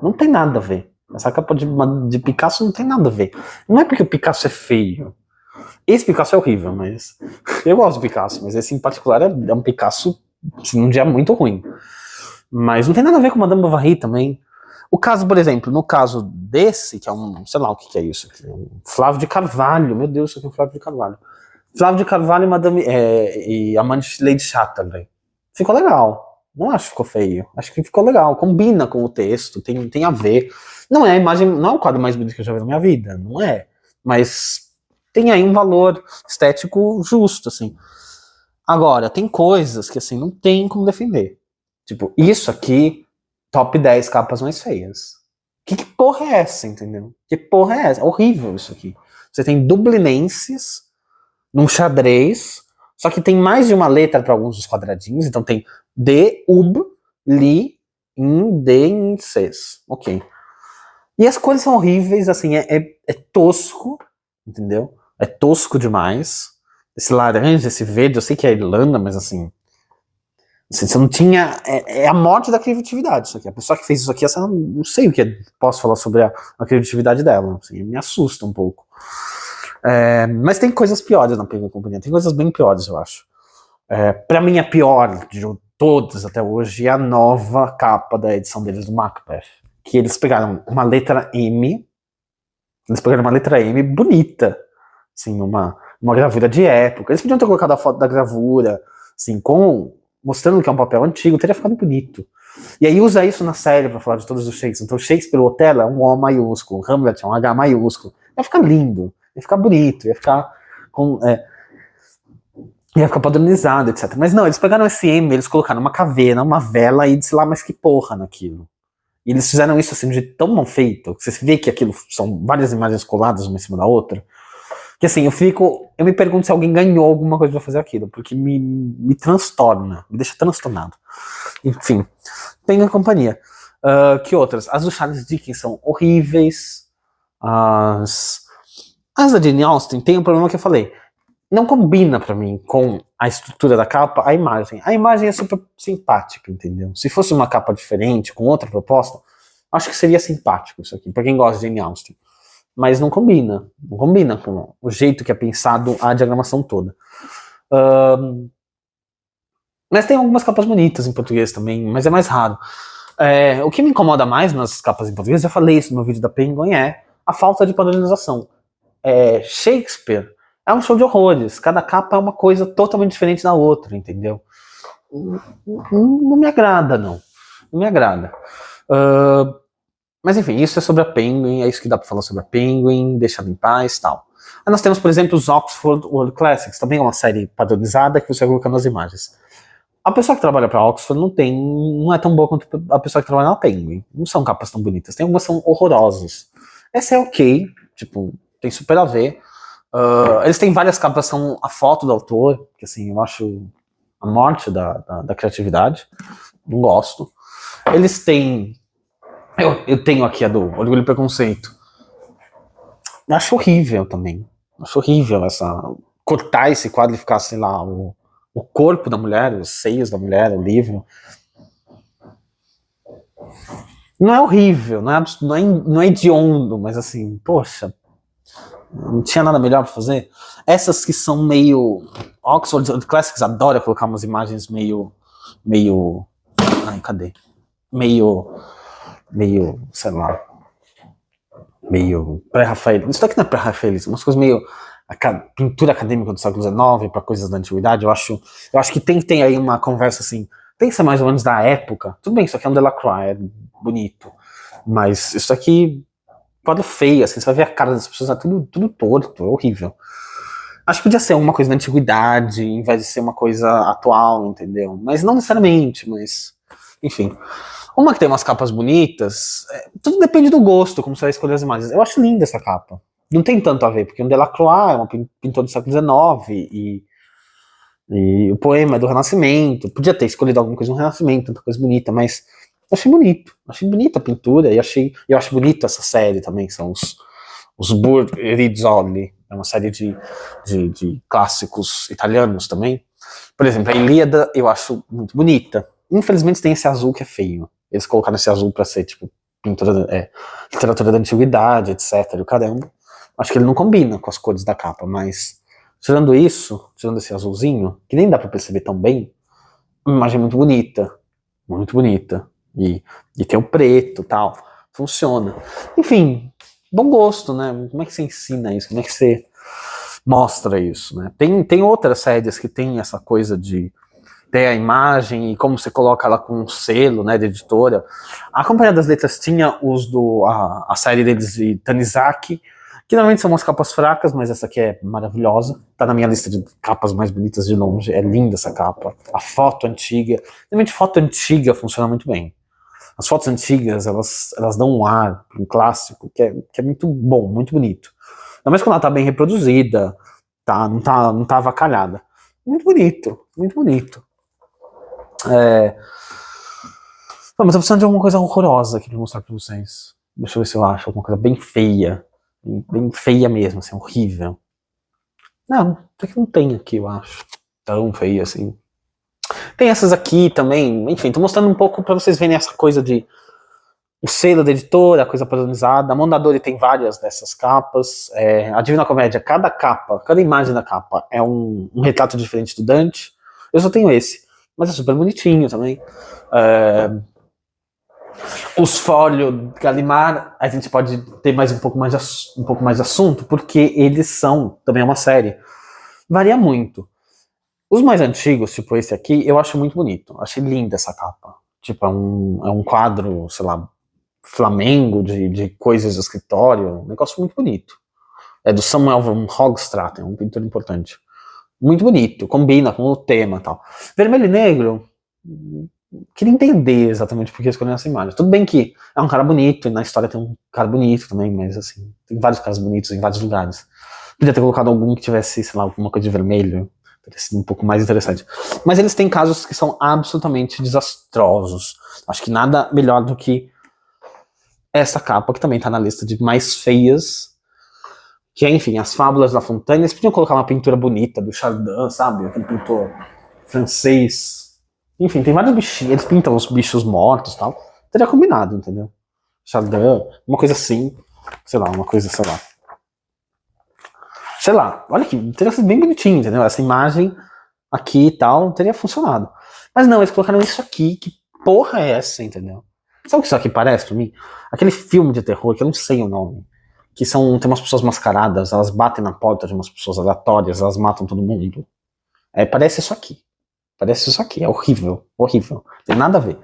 Não tem nada a ver. Essa capa de Picasso não tem nada a ver. Não é porque o Picasso é feio. Esse Picasso é horrível, mas... Eu gosto do Picasso, mas esse em particular é um Picasso, assim, um dia muito ruim. Mas não tem nada a ver com Madame Bovary também. O caso, por exemplo, no caso desse, que é sei lá o que é isso aqui, Flávio de Carvalho, meu Deus, isso aqui é um Flávio de Carvalho. Flávio de Carvalho e Amante de Lady Chatterley. Ficou legal. Não acho que ficou feio. Acho que ficou legal. Combina com o texto, tem a ver. Não é a imagem, não é o quadro mais bonito que eu já vi na minha vida, não é. Mas tem aí um valor estético justo, assim. Agora, tem coisas que, assim, não tem como defender. Tipo, isso aqui, top 10 capas mais feias. Que porra é essa, entendeu? Que porra é essa? É horrível isso aqui. Você tem dublinenses num xadrez, só que tem mais de uma letra para alguns dos quadradinhos, então tem D, UB, LI, IN, D, IN, CES. Ok. E as cores são horríveis, assim, é tosco, entendeu? É tosco demais. esse laranja, esse verde, eu sei que é a Irlanda, mas assim, você não tinha. É a morte da criatividade isso aqui. A pessoa que fez isso aqui, essa, não sei o que posso falar sobre a criatividade dela. Assim, me assusta um pouco. Mas tem coisas piores na Penguin Companhia. Tem coisas bem piores, eu acho. Pra mim, a pior de todas até hoje é a nova capa da edição deles do Macbeth. Que eles pegaram uma letra M. Eles pegaram uma letra M bonita. Assim, uma gravura de época. Eles podiam ter colocado a foto da gravura, assim, mostrando que é um papel antigo, teria ficado bonito. E aí usa isso na série pra falar de todos os Shakespeare. Então Shakespeare, o Otelo é um O maiúsculo, Hamlet é um H maiúsculo. Ia ficar lindo, ia ficar bonito, ia ficar ia ficar padronizado, etc. Mas não, eles pegaram esse M, eles colocaram uma caveira, uma vela e sei lá, mas que porra naquilo. E eles fizeram isso assim de jeito tão mal feito, que você vê que aquilo são várias imagens coladas uma em cima da outra. Que assim, eu me pergunto se alguém ganhou alguma coisa pra fazer aquilo, porque me transtorna, me deixa transtornado. Enfim, tem a companhia. Que outras? As do Charles Dickens são horríveis. As da Jane Austen tem um problema que eu falei. Não combina pra mim com a estrutura da capa, a imagem. A imagem é super simpática, entendeu? Se fosse uma capa diferente, com outra proposta, acho que seria simpático isso aqui, pra quem gosta de Jane Austen. Mas não combina com o jeito que é pensado a diagramação toda. Mas tem algumas capas bonitas em português também, mas é mais raro. O que me incomoda mais nas capas em português, eu falei isso no vídeo da Penguin, é a falta de padronização. Shakespeare é um show de horrores, cada capa é uma coisa totalmente diferente da outra, entendeu? Não me agrada, não me agrada. Mas enfim, isso é sobre a Penguin, é isso que dá pra falar sobre a Penguin, deixa ela em paz e tal. Aí nós temos, por exemplo, os Oxford World Classics, também é uma série padronizada que você vai colocando as imagens. A pessoa que trabalha pra Oxford não é tão boa quanto a pessoa que trabalha na Penguin. Não são capas tão bonitas, tem algumas que são horrorosas. Essa é ok, tipo, tem super a ver. Eles têm várias capas, são a foto do autor, que assim, eu acho a morte da criatividade, não gosto. Eles têm... Eu tenho aqui a do Orgulho e Preconceito. Eu acho horrível também. Acho horrível cortar esse quadro e ficar, sei lá, o corpo da mulher, os seios da mulher, o livro. Não é horrível, não é hediondo, mas assim, poxa, não tinha nada melhor pra fazer. Essas que são meio... Oxford Classics adora colocar umas imagens meio... Ai, cadê? Meio, sei lá, meio pré-rafael. Isso daqui não é pré-rafaelismo, umas coisas meio pintura acadêmica do século XIX para coisas da antiguidade. Eu acho que tem que ter aí uma conversa assim, tem que ser mais ou menos da época. Tudo bem, isso aqui é um Delacroix, é bonito, mas isso aqui, quadro feio, assim, você vai ver a cara das pessoas, é tudo torto, é horrível. Acho que podia ser uma coisa da antiguidade, em vez de ser uma coisa atual, entendeu? Mas não necessariamente, mas... Enfim. Uma que tem umas capas bonitas, tudo depende do gosto, como você vai escolher as imagens. Eu acho linda essa capa. Não tem tanto a ver, porque o Delacroix é um pintor do século XIX e o poema é do Renascimento. Podia ter escolhido alguma coisa do Renascimento, tanta coisa bonita, mas eu achei bonito. Achei bonita a pintura e eu acho bonito essa série também, são os Burr e Rizzoli. É uma série de clássicos italianos também. Por exemplo, a Ilíada eu acho muito bonita. Infelizmente tem esse azul que é feio. Eles colocaram esse azul pra ser, tipo, literatura da antiguidade, etc. E o caramba. Acho que ele não combina com as cores da capa, mas tirando isso, tirando esse azulzinho, que nem dá pra perceber tão bem, uma imagem muito bonita. Muito bonita. E tem o preto e tal. Funciona. Enfim, bom gosto, né? Como é que você ensina isso? Como é que você mostra isso, né? Tem outras séries que tem essa coisa de ter a imagem e como você coloca ela com um selo, né, de editora. A Companhia das Letras tinha a série deles de Tanizaki, que normalmente são umas capas fracas, mas essa aqui é maravilhosa. Tá na minha lista de capas mais bonitas de longe. É linda essa capa. A foto antiga. Realmente, foto antiga funciona muito bem. As fotos antigas, elas dão um ar, um clássico, que é muito bom, muito bonito. Ainda mais quando ela tá bem reproduzida, não tá avacalhada. Muito bonito, muito bonito. Mas eu tô precisando de alguma coisa horrorosa aqui pra mostrar pra vocês. Deixa eu ver se eu acho alguma coisa bem feia mesmo, assim, horrível. Não, até que não tem aqui, eu acho. Tão feio assim. Tem essas aqui também, enfim, tô mostrando um pouco pra vocês verem essa coisa de o selo da editora, a coisa padronizada. A Mondadori tem várias dessas capas. A Divina Comédia, cada capa, cada imagem da capa é um retrato diferente do Dante. Eu só tenho esse, mas é super bonitinho também. Os Folio Gallimard, a gente pode ter mais um pouco mais de assunto, porque eles são também uma série. Varia muito. Os mais antigos, tipo esse aqui, eu acho muito bonito. Achei linda essa capa. Tipo, é um quadro, sei lá, Flamengo de coisas do escritório. Um negócio muito bonito. É do Samuel von Hoogstraten, um pintor importante. Muito bonito, combina com o tema e tal. Vermelho e negro, queria entender exatamente por que escolheram essa imagem. Tudo bem que é um cara bonito, e na história tem um cara bonito também, mas assim, tem vários caras bonitos em vários lugares. Podia ter colocado algum que tivesse, sei lá, alguma coisa de vermelho, teria sido um pouco mais interessante. Mas eles têm casos que são absolutamente desastrosos. Acho que nada melhor do que essa capa, que também tá na lista de mais feias, que é, enfim, As Fábulas da Fontaine. Eles podiam colocar uma pintura bonita do Chardin, sabe? Aquele pintor francês. Enfim, tem vários bichinhos, eles pintam os bichos mortos e tal. Teria combinado, entendeu? Chardin, uma coisa assim, sei lá, uma coisa, sei lá. Sei lá, olha aqui, teria sido bem bonitinho, entendeu? Essa imagem aqui e tal, teria funcionado. Mas não, eles colocaram isso aqui, que porra é essa, entendeu? Sabe o que isso aqui parece pra mim? Aquele filme de terror, que eu não sei o nome, que tem umas pessoas mascaradas, elas batem na porta de umas pessoas aleatórias, elas matam todo mundo. Parece isso aqui. Parece isso aqui, é horrível, horrível. Tem nada a ver.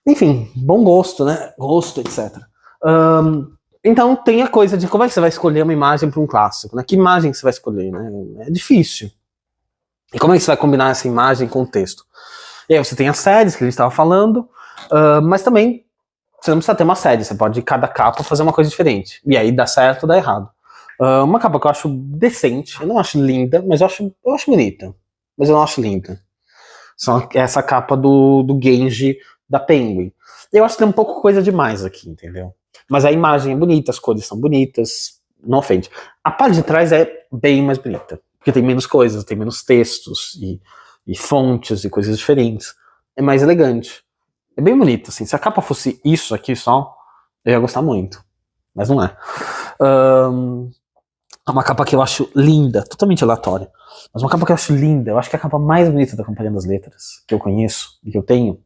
Enfim, bom gosto, né? Gosto, etc. Então tem a coisa de como é que você vai escolher uma imagem para um clássico, né? Que imagem você vai escolher, né? É difícil. E como é que você vai combinar essa imagem com o texto? E aí você tem as séries que a gente estava falando, mas também você não precisa ter uma série, você pode, cada capa, fazer uma coisa diferente. E aí dá certo ou dá errado. Uma capa que eu acho decente, eu não acho linda, mas eu acho bonita. Mas eu não acho linda. Essa capa do Genji da Penguin. Eu acho que tem um pouco coisa demais aqui, entendeu? Mas a imagem é bonita, as cores são bonitas, não ofende. A parte de trás é bem mais bonita, porque tem menos coisas, tem menos textos e fontes e coisas diferentes. É mais elegante. É bem bonito, assim. Se a capa fosse isso aqui só, eu ia gostar muito. Mas não é. É uma capa que eu acho linda, totalmente aleatória. Mas uma capa que eu acho linda, eu acho que é a capa mais bonita da Companhia das Letras, que eu conheço e que eu tenho,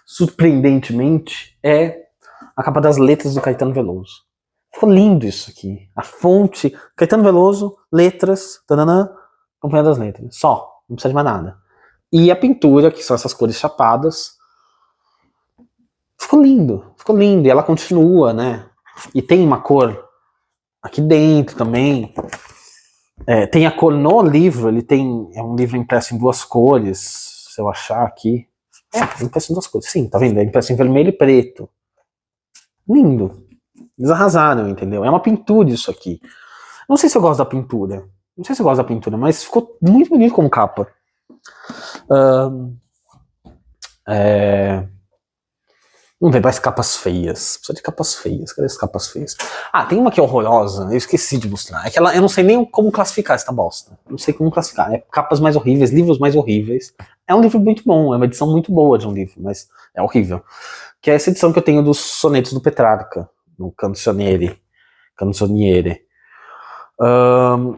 surpreendentemente, é a capa das letras do Caetano Veloso. Ficou lindo isso aqui. A fonte, Caetano Veloso, letras, tananã, Companhia das Letras. Só, não precisa de mais nada. E a pintura, que são essas cores chapadas, ficou lindo. E ela continua, né? E tem uma cor aqui dentro também. Tem a cor no livro, é um livro impresso em duas cores, se eu achar aqui. Impresso em duas cores, sim, tá vendo? É impresso em vermelho e preto. Lindo. Eles arrasaram, entendeu? É uma pintura isso aqui. Não sei se eu gosto da pintura. Mas ficou muito bonito como capa. Vamos ver mais capas feias. Precisa de capas feias. Cadê as capas feias? Tem uma que é horrorosa. Eu esqueci de mostrar. É que eu não sei nem como classificar essa bosta. Não sei como classificar. É capas mais horríveis, livros mais horríveis. É um livro muito bom. É uma edição muito boa de um livro, mas é horrível. Que é essa edição que eu tenho dos sonetos do Petrarca, no Canzoniere.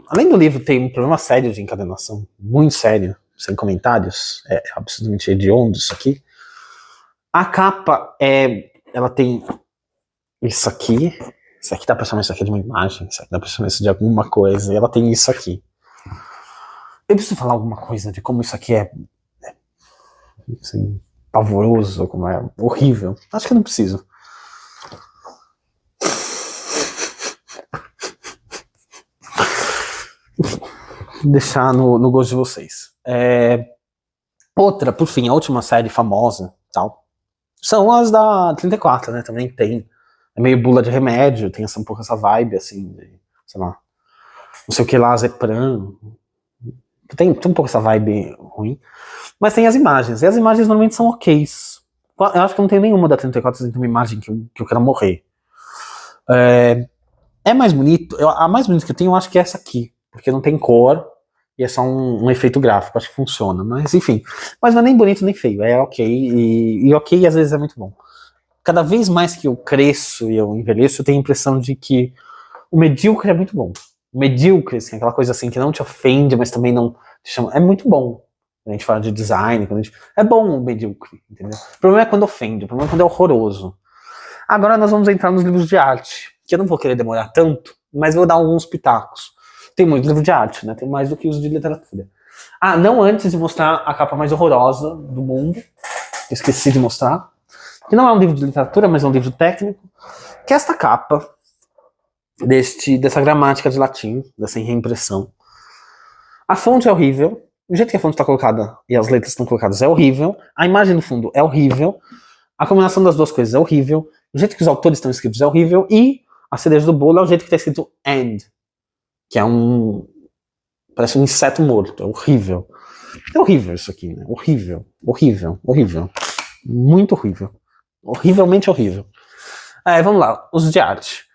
Além do livro ter um problema sério de encadernação, muito sério, sem comentários, é absolutamente hediondo isso aqui. A capa ela tem isso aqui dá pra chamar isso aqui de uma imagem, isso aqui dá pra chamar isso de alguma coisa, e ela tem isso aqui. Eu preciso falar alguma coisa de como isso aqui é assim, pavoroso, como é horrível. Acho que eu não preciso. Deixar no gosto de vocês. Outra, por fim, a última série famosa, tal, são as da 34, né? Também tem. É meio bula de remédio, tem um pouco essa vibe, assim, de, sei lá, não sei o que lá, Zepran. Tem um pouco essa vibe ruim. Mas tem as imagens, e as imagens normalmente são oks. Eu acho que não tem nenhuma da 34 que tem uma imagem que eu quero morrer. É mais bonito, a mais bonita que eu tenho, eu acho que é essa aqui. porque não tem cor e é só um efeito gráfico, acho que funciona, mas enfim. Mas não é nem bonito nem feio, é ok, e ok às vezes é muito bom. Cada vez mais que eu cresço e eu envelheço, eu tenho a impressão de que o medíocre é muito bom. O medíocre, assim, aquela coisa assim que não te ofende, mas também não te chama, é muito bom. Quando a gente fala de design, é bom o medíocre, entendeu? O problema é quando ofende, o problema é quando é horroroso. Agora nós vamos entrar nos livros de arte, que eu não vou querer demorar tanto, mas vou dar alguns pitacos. Tem muito livro de arte, né? Tem mais do que os de literatura. Ah, não antes de mostrar a capa mais horrorosa do mundo, esqueci de mostrar, que não é um livro de literatura, mas é um livro técnico, que é esta capa dessa gramática de latim, dessa reimpressão. A fonte é horrível, o jeito que a fonte está colocada e as letras estão colocadas é horrível, a imagem no fundo é horrível, a combinação das duas coisas é horrível, o jeito que os autores estão escritos é horrível, e a cereja do bolo é o jeito que está escrito "and", que é parece um inseto morto, é horrível. É horrível isso aqui, né? Horrível, horrível, horrível. Muito horrível. Horrivelmente horrível. Vamos lá, os de arte.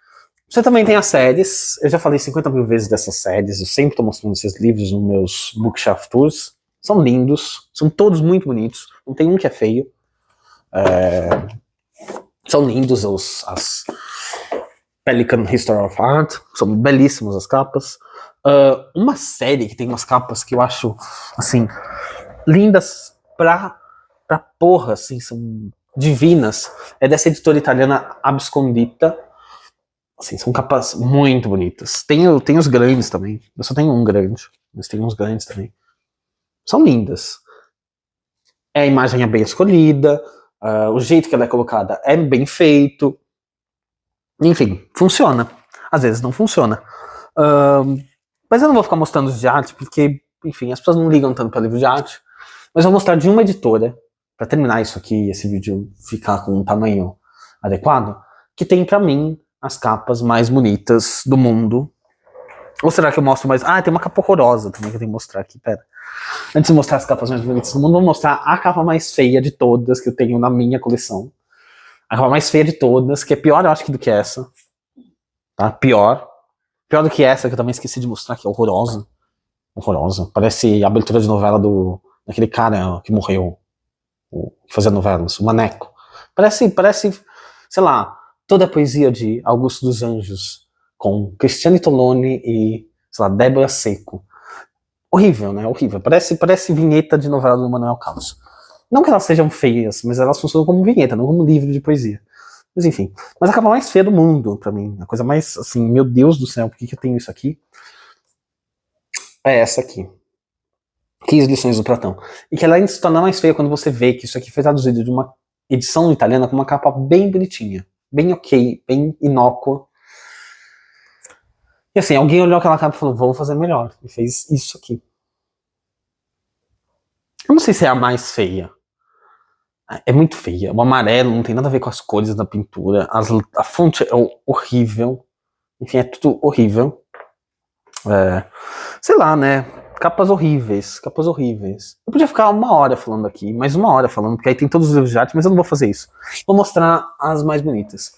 Você também tem as séries, eu já falei 50 mil vezes dessas séries, eu sempre estou mostrando esses livros nos meus bookshelf tours. São lindos, são todos muito bonitos, não tem um que é feio. São lindos as Pelican History of Art, são belíssimas as capas. Uma série que tem umas capas que eu acho, assim, lindas pra porra, assim, são divinas, é dessa editora italiana Abscondita. Assim, são capas muito bonitas. Tem os grandes também, eu só tenho um grande, mas tem uns grandes também. São lindas. A imagem é bem escolhida, o jeito que ela é colocada é bem feito. Enfim, funciona. Às vezes não funciona. Mas eu não vou ficar mostrando os de arte, porque, enfim, as pessoas não ligam tanto para livro de arte. Mas eu vou mostrar de uma editora, para terminar isso aqui, esse vídeo ficar com um tamanho adequado, que tem para mim as capas mais bonitas do mundo. Ou será que eu mostro mais... tem uma capa horrorosa também que eu tenho que mostrar aqui, pera. Antes de mostrar as capas mais bonitas do mundo, vou mostrar a capa mais feia de todas que eu tenho na minha coleção. A capa mais feia de todas, que é pior, eu acho, que do que essa. Tá? Pior do que essa, que eu também esqueci de mostrar, que é horrorosa. Horrorosa. Parece a abertura de novela daquele cara que morreu, que fazia novelas, o Maneco. Parece, sei lá, toda a poesia de Augusto dos Anjos, com Cristiane Tolone e, sei lá, Débora Seco. Horrível, né? Horrível. Parece vinheta de novela do Manuel Carlos. Não que elas sejam feias, mas elas funcionam como vinheta, não como livro de poesia. Mas enfim. Mas a capa mais feia do mundo, pra mim. A coisa mais, assim, meu Deus do céu, por que eu tenho isso aqui? É essa aqui. 15 lições do Platão. E que ela ainda se torna mais feia quando você vê que isso aqui foi traduzido de uma edição italiana com uma capa bem bonitinha. Bem ok, bem inócua. E assim, alguém olhou aquela capa e falou, vou fazer melhor. E fez isso aqui. Eu não sei se é a mais feia. É muito feia. O amarelo não tem nada a ver com as cores da pintura. A fonte é horrível. Enfim, é tudo horrível. Sei lá, né? Capas horríveis. Capas horríveis. Eu podia ficar uma hora falando aqui, mais uma hora falando, porque aí tem todos os livros de arte, mas eu não vou fazer isso. Vou mostrar as mais bonitas.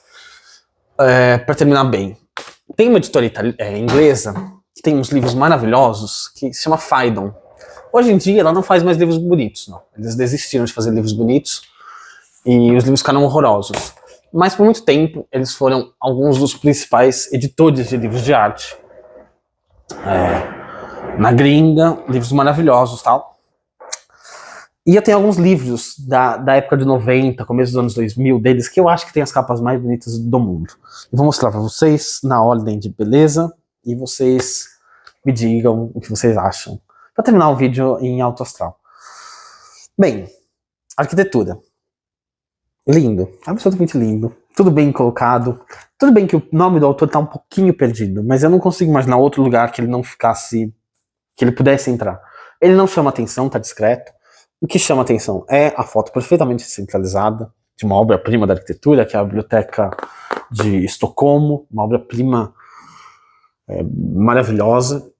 Pra terminar bem. Tem uma editora inglesa que tem uns livros maravilhosos que se chama Phaidon. Hoje em dia ela não faz mais livros bonitos, não. Eles desistiram de fazer livros bonitos e os livros ficaram horrorosos. Mas por muito tempo eles foram alguns dos principais editores de livros de arte. Na gringa, livros maravilhosos e tal. E eu tenho alguns livros da época de 90, começo dos anos 2000 deles, que eu acho que tem as capas mais bonitas do mundo. Eu vou mostrar pra vocês na ordem de beleza e vocês me digam o que vocês acham. Pra terminar o vídeo em alto astral. Bem, arquitetura. Lindo, absolutamente lindo. Tudo bem colocado. Tudo bem que o nome do autor tá um pouquinho perdido, mas eu não consigo imaginar outro lugar que ele não ficasse, que ele pudesse entrar. Ele não chama atenção, tá discreto. O que chama atenção é a foto perfeitamente centralizada de uma obra-prima da arquitetura, que é a Biblioteca de Estocolmo, uma obra-prima maravilhosa.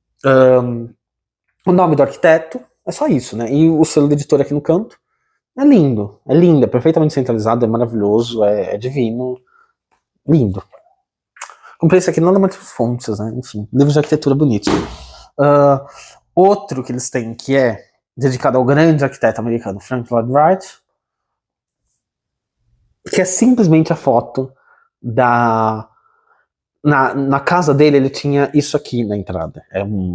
O nome do arquiteto é só isso, né? E o selo da editora aqui no canto é lindo, é perfeitamente centralizado, é maravilhoso, é divino, lindo. Comprei isso aqui não da Matheus Fontes, né? Enfim, livros de arquitetura bonitos. Uh, outro que eles têm, que é dedicado ao grande arquiteto americano Frank Lloyd Wright, que é simplesmente a foto da... Na casa dele, ele tinha isso aqui na entrada.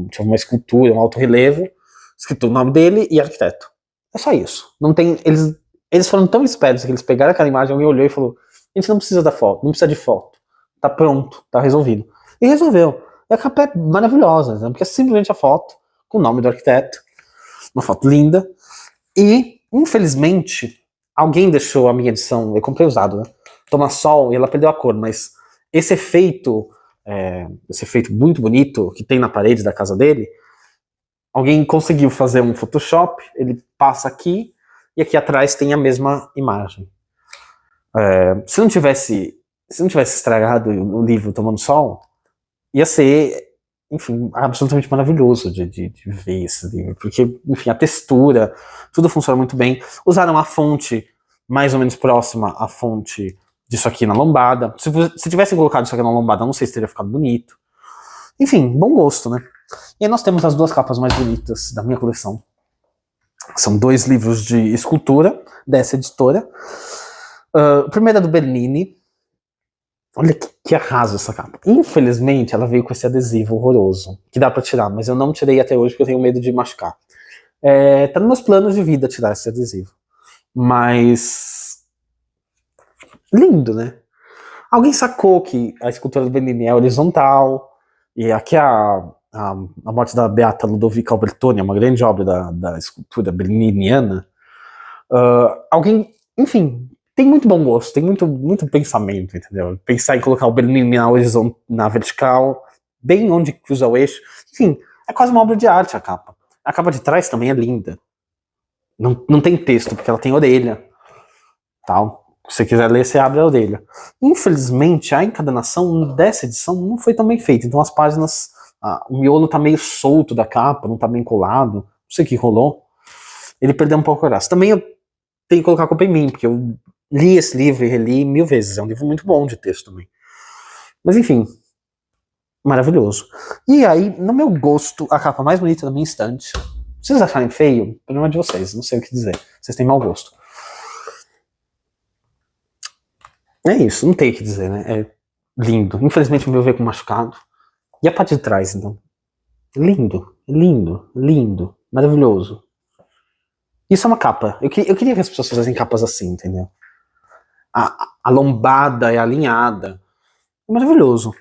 Tinha uma escultura, um alto-relevo, escrito o nome dele e arquiteto. É só isso. Não tem... Eles foram tão espertos que eles pegaram aquela imagem, alguém olhou e falou: a gente não precisa da foto, não precisa de foto. Tá pronto, tá resolvido. E resolveu. E a capa é maravilhosa, né? Porque é simplesmente a foto com o nome do arquiteto. Uma foto linda. E, infelizmente, alguém deixou a minha edição, eu comprei usado, né? Toma sol e ela perdeu a cor, mas esse efeito muito bonito que tem na parede da casa dele, alguém conseguiu fazer um Photoshop, ele passa aqui, e aqui atrás tem a mesma imagem. Se não tivesse estragado o livro tomando sol, ia ser, enfim, absolutamente maravilhoso de ver esse livro, porque, enfim, a textura, tudo funciona muito bem. Usaram a fonte mais ou menos próxima à fonte disso aqui na lombada. Se tivessem colocado isso aqui na lombada, não sei se teria ficado bonito. Enfim, bom gosto, né? E aí nós temos as duas capas mais bonitas da minha coleção. São 2 livros de escultura dessa editora. O primeiro é do Bernini. Olha que arraso essa capa. Infelizmente, ela veio com esse adesivo horroroso, que dá pra tirar, mas eu não tirei até hoje porque eu tenho medo de machucar. Tá nos meus planos de vida tirar esse adesivo. Mas... lindo, né? Alguém sacou que a escultura do Bernini é horizontal, e aqui a morte da Beata Ludovica Albertoni é uma grande obra da escultura berniniana. Alguém, enfim, tem muito bom gosto, tem muito pensamento, entendeu? Pensar em colocar o Bernini na vertical, bem onde cruza o eixo. Enfim, é quase uma obra de arte a capa. A capa de trás também é linda. Não tem texto, porque ela tem orelha. Tal. Se você quiser ler, você abre a orelha. Infelizmente, a encadernação dessa edição não foi tão bem feita. Então as páginas, o miolo tá meio solto da capa, não tá bem colado. Não sei o que rolou. Ele perdeu um pouco a graça. Também eu tenho que colocar a culpa em mim, porque eu li esse livro e reli 1000 vezes. É um livro muito bom de texto também. Mas enfim, maravilhoso. E aí, no meu gosto, a capa mais bonita da minha estante. Se vocês acharem feio, problema de vocês, não sei o que dizer. Vocês têm mau gosto. É isso, não tem o que dizer, né? É lindo. Infelizmente o meu veio com machucado. E a parte de trás, então? Lindo, lindo, lindo, maravilhoso. Isso é uma capa. Eu queria que as pessoas fizessem capas assim, entendeu? A lombada é alinhada. É maravilhoso.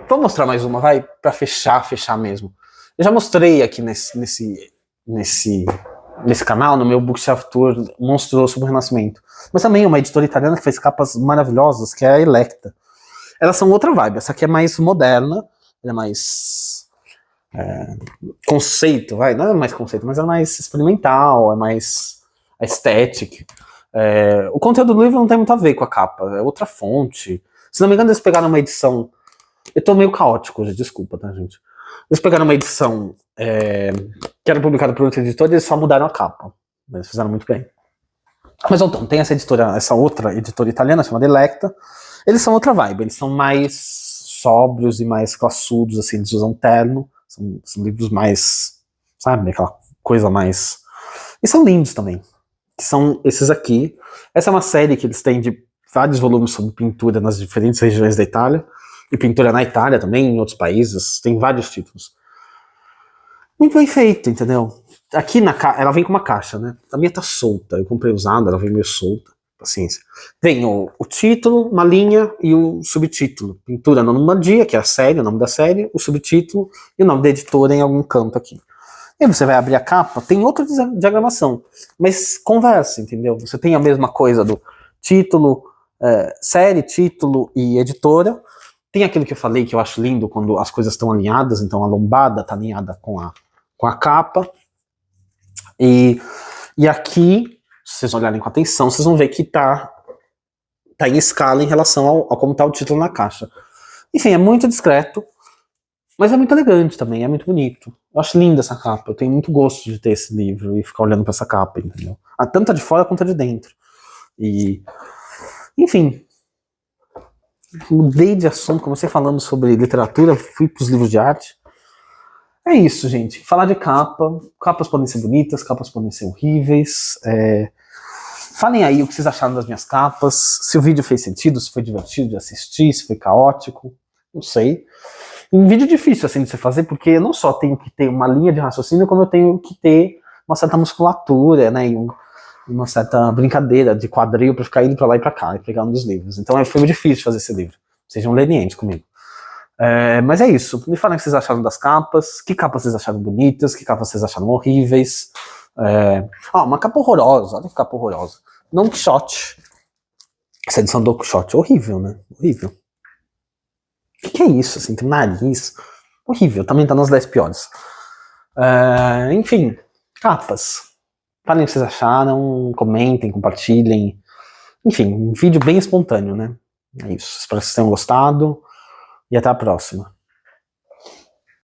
Vou mostrar mais uma, vai? Pra fechar mesmo. Eu já mostrei aqui nesse canal, no meu Bookshelf Tour Monstruoso sobre o Renascimento. Mas também uma editora italiana que fez capas maravilhosas, que é a Electa. Elas são outra vibe. Essa aqui é mais moderna, é mais conceito, vai. Não é mais conceito, mas é mais experimental, é mais estética. O conteúdo do livro não tem muito a ver com a capa, é outra fonte. Se não me engano, eles pegaram uma edição... Eu tô meio caótico hoje, desculpa, tá, gente? Eles pegaram uma edição que era publicada por outra editora e eles só mudaram a capa. Eles fizeram muito bem. Mas então, tem essa outra editora italiana chamada Electa. Eles são outra vibe, eles são mais sóbrios e mais classudos, assim, eles usam terno. São livros mais, sabe, aquela coisa mais... E são lindos também. Que são esses aqui. Essa é uma série que eles têm de vários volumes sobre pintura nas diferentes regiões da Itália. E pintura na Itália também, em outros países. Tem vários títulos. Muito bem feito, entendeu? Aqui ela vem com uma caixa, né? A minha tá solta. Eu comprei usada, ela vem meio solta. Paciência. Vem o título, uma linha e o subtítulo. Pintura na Normandia, que é a série, o nome da série, o subtítulo e o nome da editora em algum canto aqui. E aí você vai abrir a capa, tem outra diagramação, mas conversa, entendeu? Você tem a mesma coisa do título, série, título e editora. Tem aquilo que eu falei que eu acho lindo quando as coisas estão alinhadas, então a lombada está alinhada com a capa. E aqui, se vocês olharem com atenção, vocês vão ver que tá em escala em relação ao como tá o título na caixa. Enfim, é muito discreto, mas é muito elegante também, é muito bonito. Eu acho linda essa capa, eu tenho muito gosto de ter esse livro e ficar olhando para essa capa, entendeu? Tanto a de fora quanto a de dentro. E, enfim, mudei de assunto, comecei falando sobre literatura, fui para os livros de arte. É isso, gente. Falar de capa. Capas podem ser bonitas, capas podem ser horríveis. Falem aí o que vocês acharam das minhas capas. Se o vídeo fez sentido, se foi divertido de assistir, se foi caótico. Não sei. Um vídeo difícil assim de se fazer, porque eu não só tenho que ter uma linha de raciocínio, como eu tenho que ter uma certa musculatura, né? E uma certa brincadeira de quadril para ficar indo para lá e para cá e pegar um dos livros. Então foi difícil fazer esse livro. Sejam lenientes comigo. Mas é isso. Me falem o que vocês acharam das capas. Que capas vocês acharam bonitas? Que capas vocês acharam horríveis? Uma capa horrorosa. Olha que capa horrorosa. Don Quixote. Essa edição do Quixote. Horrível, né? Horrível. O que é isso? Assim, tem um nariz. Horrível. Também tá nos 10 piores. Enfim. Capas. Falem o que vocês acharam. Comentem, compartilhem. Enfim, um vídeo bem espontâneo, né? É isso. Espero que vocês tenham gostado. E até a próxima.